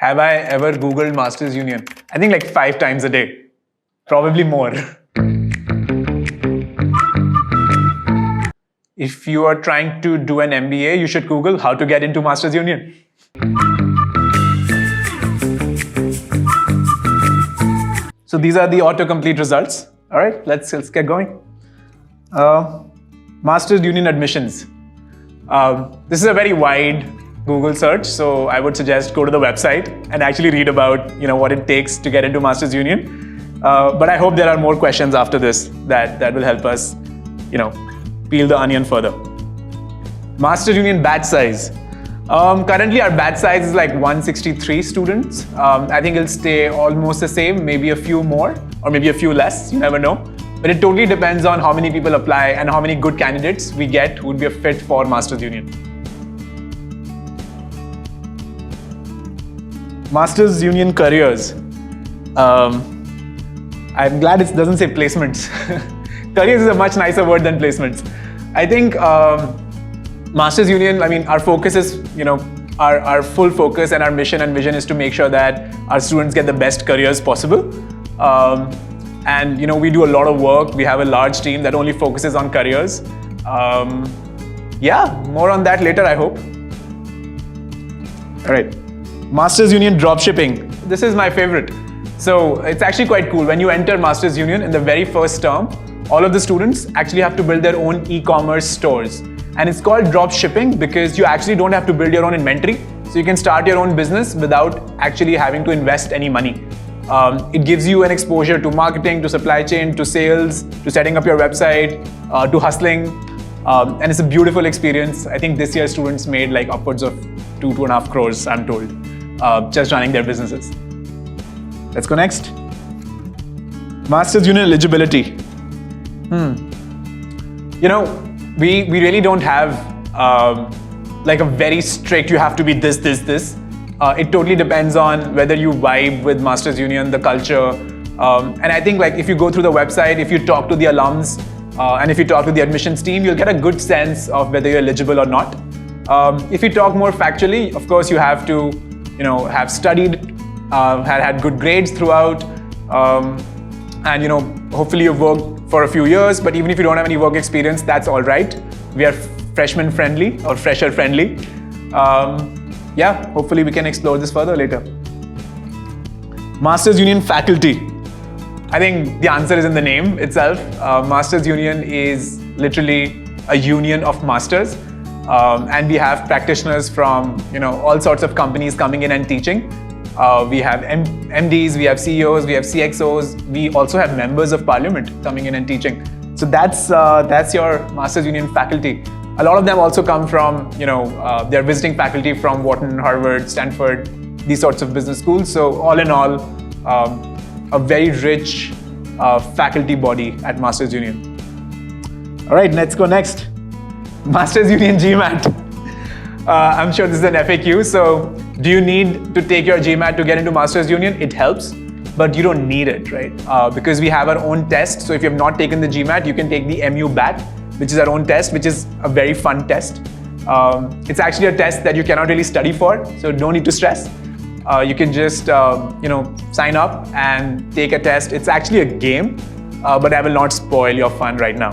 Have I ever Googled Masters Union? I think like 5 times a day. Probably more. If you are trying to do an MBA, you should Google how to get into Masters Union. So these are the autocomplete results. All right, let's get going. Masters Union admissions. This is a very wide Google search, so I would suggest go to the website and actually read about what it takes to get into Masters Union. But I hope there are more questions after this that will help us, peel the onion further. Masters Union batch size. Currently our batch size is like 163 students. I think it'll stay almost the same, maybe a few more or maybe a few less, you never know. But it totally depends on how many people apply and how many good candidates we get who would be a fit for Masters Union. Masters Union careers. I'm glad it doesn't say placements. Careers is a much nicer word than placements. I think Masters Union, our focus is, our full focus and our mission and vision is to make sure that our students get the best careers possible. And we do a lot of work. We have a large team that only focuses on careers. Yeah, more on that later, I hope. All right. Masters Union Dropshipping. This is my favorite. So it's actually quite cool. When you enter Masters Union in the very first term, all of the students actually have to build their own e-commerce stores. And it's called Dropshipping because you actually don't have to build your own inventory. So you can start your own business without actually having to invest any money. It gives you an exposure to marketing, to supply chain, to sales, to setting up your website, to hustling. And it's a beautiful experience. I think this year students made like upwards of 2.5 crores, I'm told. Just running their businesses. Let's go next. Masters Union Eligibility. We really don't have like a very strict, you have to be this. It totally depends on whether you vibe with Masters Union, the culture. And I think like if you go through the website, if you talk to the alums, and if you talk to the admissions team, you'll get a good sense of whether you're eligible or not. If you talk more factually, of course you have to have studied, had good grades throughout, and hopefully you've worked for a few years, but even if you don't have any work experience, that's all right. We are freshman friendly or fresher friendly. Yeah, hopefully we can explore this further later. Masters Union faculty. I think the answer is in the name itself. Masters Union is literally a union of masters. And we have practitioners from all sorts of companies coming in and teaching. We have MDs, we have CEOs, we have CXOs. We also have members of parliament coming in and teaching. So that's your Masters Union faculty. A lot of them also come from, they're visiting faculty from Wharton, Harvard, Stanford, these sorts of business schools. So all in all, a very rich faculty body at Masters Union. All right, let's go next. Masters Union GMAT. I'm sure this is an FAQ. So do you need to take your GMAT to get into Masters Union? It helps, but you don't need it, right? Because we have our own test. So if you have not taken the GMAT, you can take the MU-BAAT, which is our own test, which is a very fun test. It's actually a test that you cannot really study for, so don't need to stress. You can just sign up and take a test. It's actually a game, but I will not spoil your fun right now.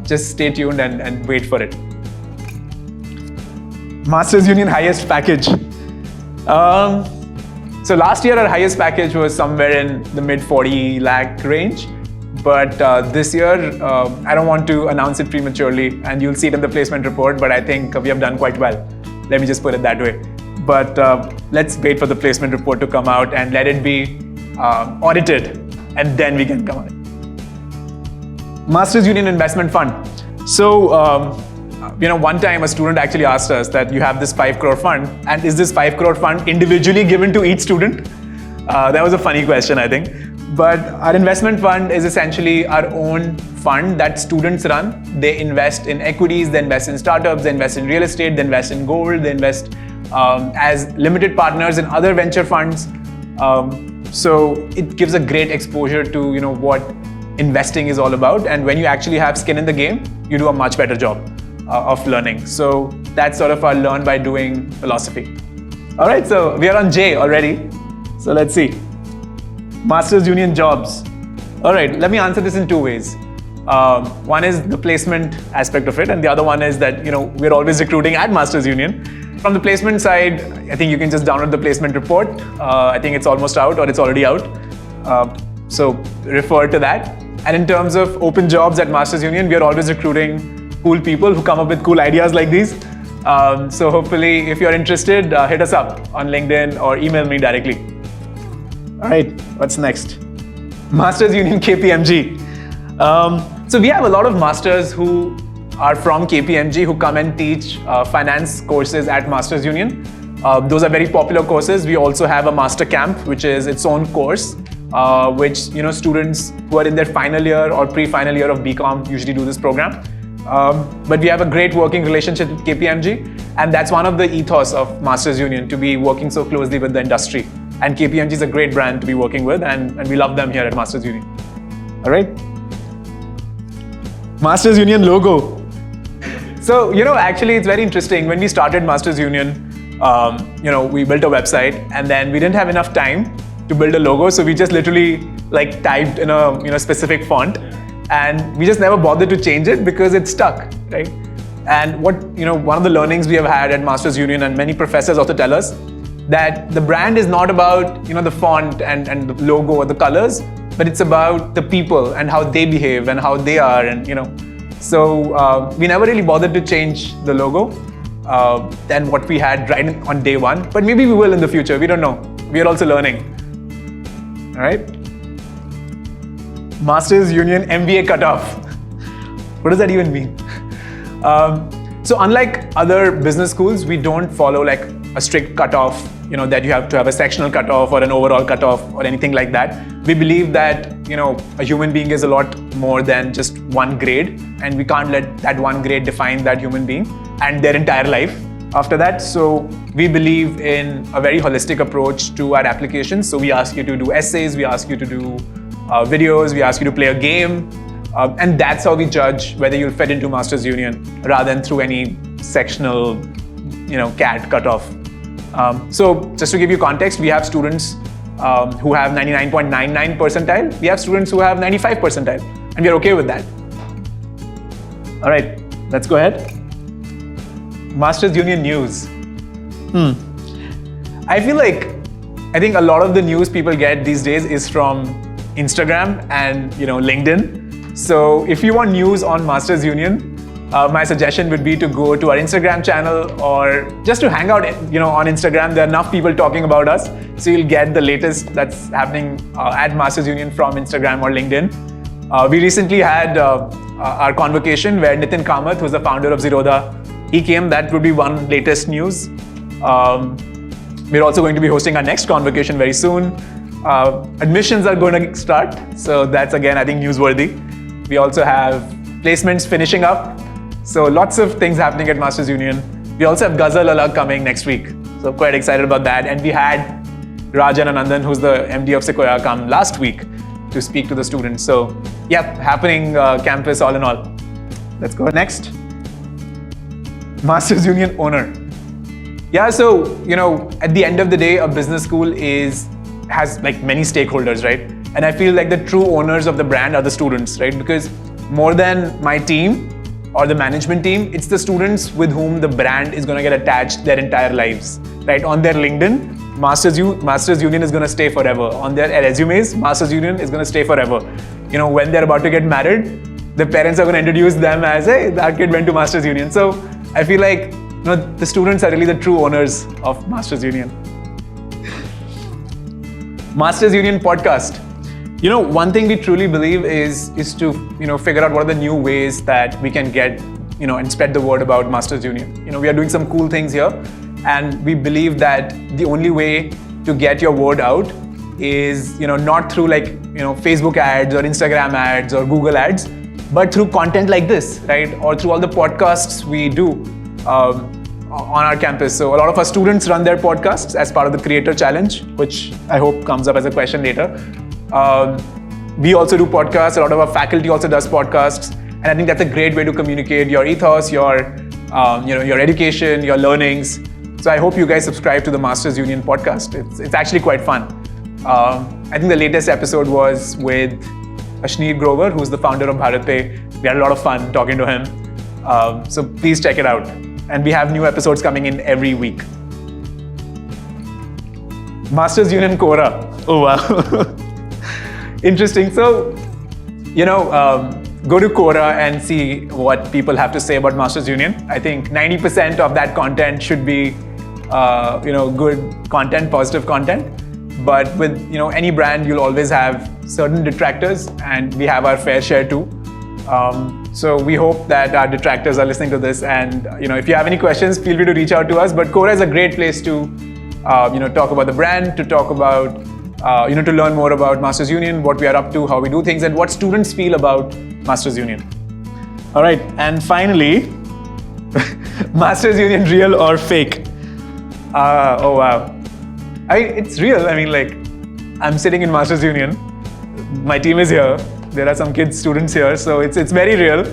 Just stay tuned and wait for it. Masters Union highest package. So last year our highest package was somewhere in the mid 40 lakh range. But this year, I don't want to announce it prematurely, and you'll see it in the placement report, but I think we have done quite well. Let me just put it that way. But let's wait for the placement report to come out and let it be audited, and then we can come out. Masters Union Investment Fund. So, one time a student actually asked us that you have this 5 crore fund, and is this 5 crore fund individually given to each student? That was a funny question, I think. But our investment fund is essentially our own fund that students run. They invest in equities, they invest in startups, they invest in real estate, they invest in gold, they invest as limited partners in other venture funds. So it gives a great exposure to what investing is all about. And when you actually have skin in the game, you do a much better job of learning. So that's sort of our learn by doing philosophy. All right, so we are on J already. So let's see. Masters Union jobs. All right, let me answer this in two ways. One is the placement aspect of it, and the other one is that we're always recruiting at Masters Union. From the placement side, I think you can just download the placement report. I think it's almost out or it's already out. So refer to that. And in terms of open jobs at Masters Union, we are always recruiting cool people who come up with cool ideas like these. So hopefully, if you're interested, hit us up on LinkedIn or email me directly. All right, what's next? Masters Union KPMG. So we have a lot of masters who are from KPMG who come and teach finance courses at Masters Union. Those are very popular courses. We also have a master camp, which is its own course, which students who are in their final year or pre-final year of BCom usually do this program. But we have a great working relationship with KPMG, and that's one of the ethos of Masters Union, to be working so closely with the industry. And KPMG is a great brand to be working with, and we love them here at Masters Union. All right. Masters Union logo. So, actually it's very interesting. When we started Masters Union, we built a website, and then we didn't have enough time to build a logo. So we just literally typed in a specific font, and we just never bothered to change it because it stuck, right? And one of the learnings we have had at Masters Union, and many professors also tell us, that the brand is not about the font and the logo or the colors, but it's about the people and how they behave and how they are, and so we never really bothered to change the logo than what we had right on day one, but maybe we will in the future. We don't know. We are also learning. All right. Masters Union MBA cutoff. What does that even mean? So unlike other business schools, we don't follow a strict cutoff, that you have to have a sectional cutoff or an overall cutoff or anything like that. We believe that, a human being is a lot more than just one grade, and we can't let that one grade define that human being and their entire life after that. So we believe in a very holistic approach to our applications. So we ask you to do essays, we ask you to do videos, we ask you to play a game, and that's how we judge whether you'll fit into Masters Union rather than through any sectional, CAT cutoff. So just to give you context, we have students who have 99.99 percentile. We have students who have 95 percentile, and we are okay with that. All right, let's go ahead. Masters Union news. I think a lot of the news people get these days is from Instagram and LinkedIn. So if you want news on Masters Union, my suggestion would be to go to our Instagram channel, or just to hang out on Instagram. There are enough people talking about us, so you'll get the latest that's happening at Masters Union from Instagram or LinkedIn. We recently had our convocation where Nitin Kamath, who's the founder of Zerodha, he came. That would be one latest news. We're also going to be hosting our next convocation very soon. Admissions are going to start, so that's again, I think, newsworthy. We also have placements finishing up. So lots of things happening at Masters Union. We also have Ghazal Alag coming next week. So quite excited about that. And we had Rajan Anandan, who's the MD of Sequoia, come last week to speak to the students. So yeah, happening campus all in all. Let's go next. Masters Union owner. Yeah, so at the end of the day, a business school has many stakeholders, right? And I feel like the true owners of the brand are the students, right? Because more than my team or the management team, it's the students with whom the brand is going to get attached their entire lives, right? On their LinkedIn, Masters Union is going to stay forever. On their resumes, Masters Union is going to stay forever. When they're about to get married, the parents are going to introduce them as, hey, that kid went to Masters Union. So I feel like the students are really the true owners of Masters Union. Masters Union podcast. One thing we truly believe is to figure out what are the new ways that we can get and spread the word about Masters Union. We are doing some cool things here, and we believe that the only way to get your word out is not through Facebook ads or Instagram ads or Google ads, but through content like this, right? Or through all the podcasts we do on our campus. So a lot of our students run their podcasts as part of the Creator Challenge, which I hope comes up as a question later. We also do podcasts. A lot of our faculty also does podcasts, and I think that's a great way to communicate your ethos, your education, your learnings. So I hope you guys subscribe to the Masters Union podcast. It's actually quite fun. I think the latest episode was with Ashneer Grover, who's the founder of BharatPe. We had a lot of fun talking to him. So please check it out. And we have new episodes coming in every week. Masters Union Quora. Oh, wow. Interesting. So, go to Quora and see what people have to say about Masters Union. I think 90% of that content should be, good content, positive content. But with, any brand, you'll always have certain detractors, and we have our fair share too. So we hope that our detractors are listening to this, and if you have any questions, feel free to reach out to us. But Quora is a great place to talk about the brand, to talk about to learn more about Masters Union, what we are up to, how we do things, and what students feel about Masters Union. All right, and finally, Masters Union, real or fake? Oh wow, it's real. I'm sitting in Masters Union. My team is here. There are some kids, students here, so it's very real.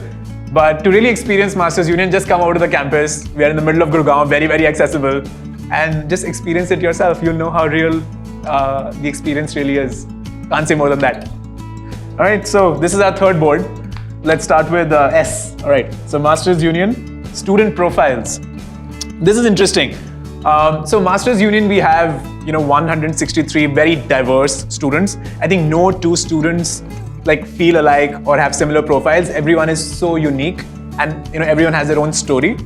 But to really experience Masters Union, just come over to the campus. We are in the middle of Gurgaon, very, very accessible. And just experience it yourself. You'll know how real the experience really is. Can't say more than that. All right, so this is our third board. Let's start with S. All right, so Masters Union, student profiles. This is interesting. So Masters Union, we have 163 very diverse students. I think no two students feel alike or have similar profiles. Everyone is so unique, and everyone has their own story.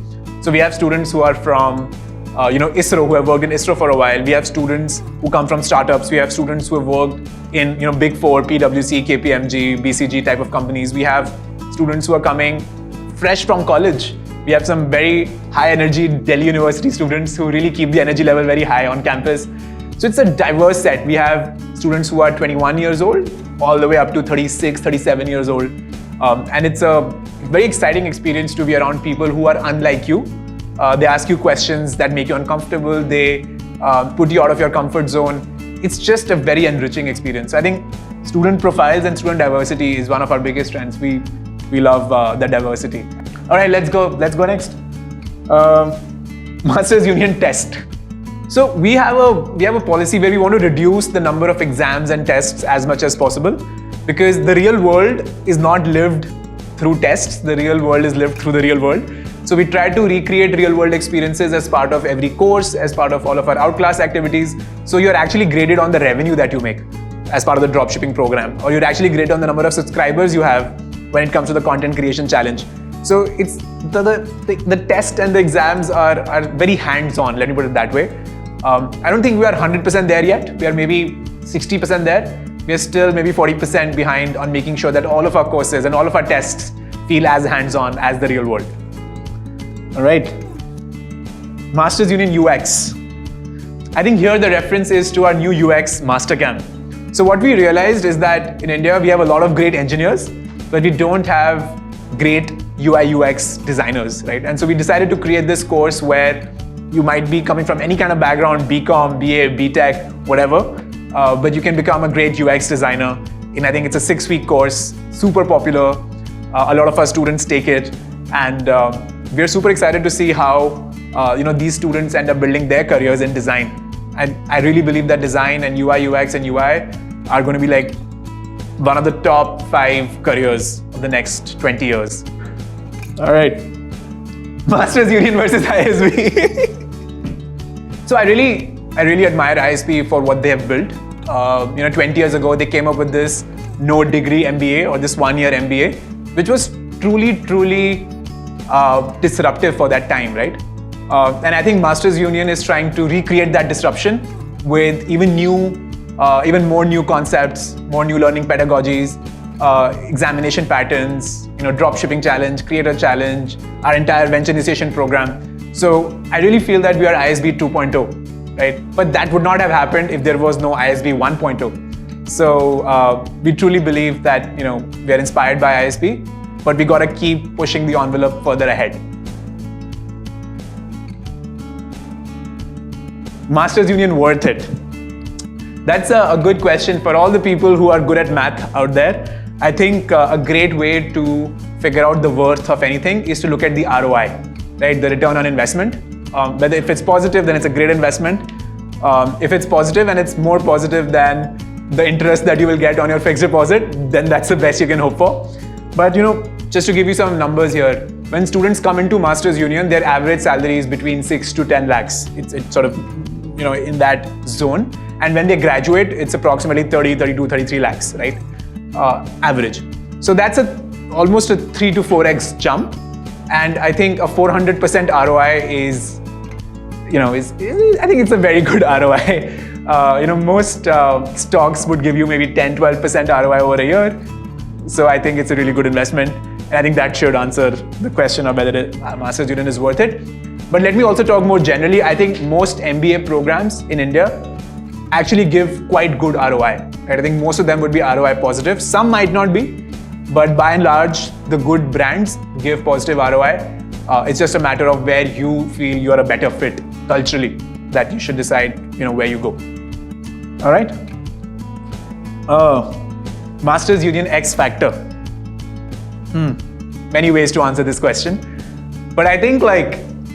So we have students who are from ISRO, who have worked in ISRO for a while. We have students who come from startups. We have students who have worked in Big Four, PwC, KPMG, BCG type of companies. We have students who are coming fresh from college. We have some very high energy Delhi University students who really keep the energy level very high on campus. So it's a diverse set. We have students who are 21 years old all the way up to 36, 37 years old. And it's a very exciting experience to be around people who are unlike you. They ask you questions that make you uncomfortable. They put you out of your comfort zone. It's just a very enriching experience. I think student profiles and student diversity is one of our biggest strengths. We love the diversity. All right, let's go next. Masters Union test. So we have a policy where we want to reduce the number of exams and tests as much as possible, because the real world is not lived through tests. The real world is lived through the real world. So we try to recreate real world experiences as part of every course, as part of all of our outclass activities. So you're actually graded on the revenue that you make as part of the dropshipping program, or you're actually graded on the number of subscribers you have when it comes to the content creation challenge. So it's the test and the exams are very hands-on, let me put it that way. I don't think we are 100% there yet. We are maybe 60% there. We are still maybe 40% behind on making sure that all of our courses and all of our tests feel as hands-on as the real world. All right. Masters Union UX. I think here the reference is to our new UX Mastercamp. So what we realized is that in India, we have a lot of great engineers, but we don't have great UI UX designers, right? And so we decided to create this course where you might be coming from any kind of background, BCom, BA, BTech, whatever, but you can become a great UX designer. I think it's a 6-week course, super popular. A lot of our students take it, and we're super excited to see how these students end up building their careers in design. And I really believe that design and UI, UX and UI are going to be one of the top 5 careers of the next 20 years. All right. Masters Union versus ISB. So I really admire ISB for what they have built. 20 years ago, they came up with this no degree MBA, or this 1-year MBA, which was truly disruptive for that time, right? And I think Masters Union is trying to recreate that disruption with even more new concepts, more new learning pedagogies, examination patterns, dropshipping challenge, creator challenge, our entire venture initiation program. So I really feel that we are ISB 2.0, right? But that would not have happened if there was no ISB 1.0. So we truly believe that we are inspired by ISB, but we got to keep pushing the envelope further ahead. Masters Union worth it? That's a good question for all the people who are good at math out there. I think a great way to figure out the worth of anything is to look at the ROI, right? The return on investment. Whether if it's positive, then it's a great investment. If it's positive and it's more positive than the interest that you will get on your fixed deposit, then that's the best you can hope for. But just to give you some numbers here, when students come into Masters Union, their average salary is between 6 to 10 lakhs. It's sort of in that zone. And when they graduate, it's approximately 30, 32, 33 lakhs, right? Average. So that's almost a 3 to 4x jump. And I think a 400% ROI is, I think it's a very good ROI. Most stocks would give you maybe 10, 12% ROI over a year. So I think it's a really good investment. And I think that should answer the question of whether Masters Union is worth it. But let me also talk more generally. I think most MBA programs in India actually give quite good ROI. Right? I think most of them would be ROI positive. Some might not be, but by and large, the good brands give positive ROI. It's just a matter of where you feel you're a better fit culturally that you should decide, where you go. All right. Masters Union X factor. Many ways to answer this question. But I think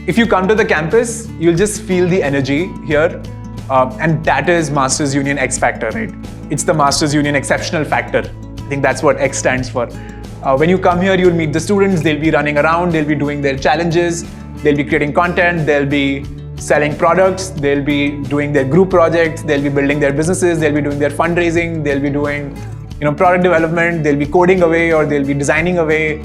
if you come to the campus, you'll just feel the energy here. And that is Masters Union X factor, right? It's the Masters Union exceptional factor. I think that's what X stands for. When you come here, you'll meet the students, they'll be running around, they'll be doing their challenges, they'll be creating content, they'll be selling products, they'll be doing their group projects, they'll be building their businesses, they'll be doing their fundraising, they'll be doing product development, they'll be coding away or they'll be designing away.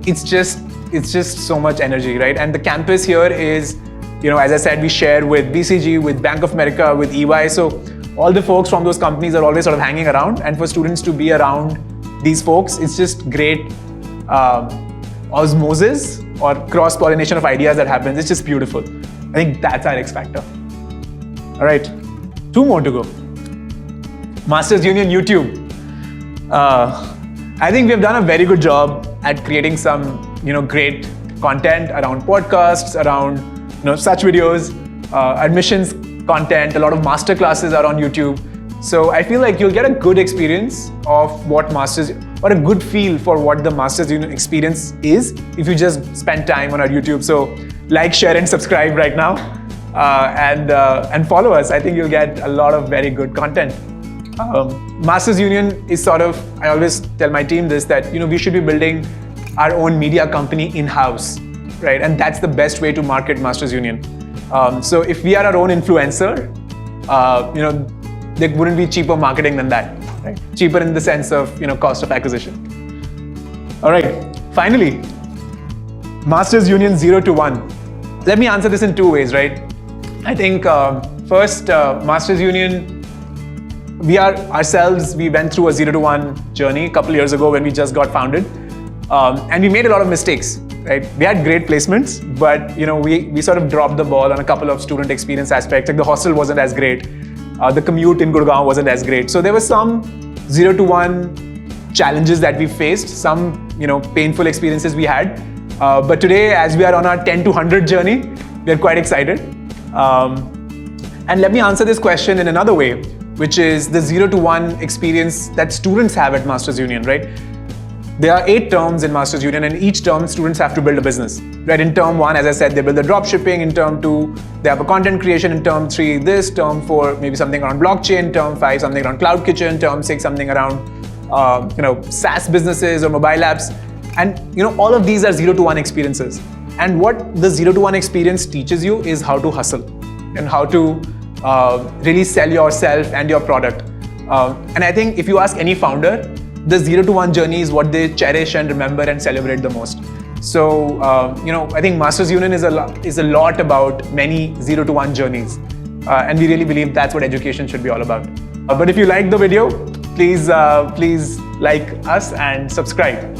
It's just so much energy, right? And the campus here is, as I said, we share with BCG, with Bank of America, with EY. So all the folks from those companies are always sort of hanging around. And for students to be around these folks, it's just great osmosis or cross-pollination of ideas that happens. It's just beautiful. I think that's our X factor. All right, 2 more to go. Masters Union YouTube. I think we have done a very good job at creating some, great content around podcasts, around, such videos, admissions content. A lot of master classes are on YouTube. So I feel like you'll get a good experience of what Masters, or a good feel for what the Masters Union experience is if you just spend time on our YouTube. So like, share, and subscribe right now, and follow us. I think you'll get a lot of very good content. Masters Union is sort of, I always tell my team this, that we should be building our own media company in-house, right? And that's the best way to market Masters Union. So if we are our own influencer, there wouldn't be cheaper marketing than that, right? Cheaper in the sense of cost of acquisition. All right, finally, Masters Union 0 to 1. Let me answer this in 2 ways, right? I think first, Masters Union, we went through a 0 to 1 journey a couple years ago when we just got founded. And we made a lot of mistakes, right? We had great placements, but we sort of dropped the ball on a couple of student experience aspects. Like the hostel wasn't as great. The commute in Gurgaon wasn't as great. So there were some 0 to 1 challenges that we faced, some painful experiences we had. But today, as we are on our 10 to 100 journey, we're quite excited. And let me answer this question in another way, which is the 0 to 1 experience that students have at Masters Union, right? There are 8 terms in Masters Union, and each term students have to build a business, right? In term 1, as I said, they build the dropshipping. In term 2, they have a content creation. In term 3, this. Term 4, maybe something around blockchain. Term 5, something around cloud kitchen. Term 6, something around SaaS businesses or mobile apps. And all of these are 0 to 1 experiences. And what the 0 to 1 experience teaches you is how to hustle and how to really sell yourself and your product. And I think if you ask any founder, the 0 to 1 journey is what they cherish and remember and celebrate the most. So, I think Masters Union is a lot about many 0 to 1 journeys. And we really believe that's what education should be all about. But if you like the video, please like us and subscribe.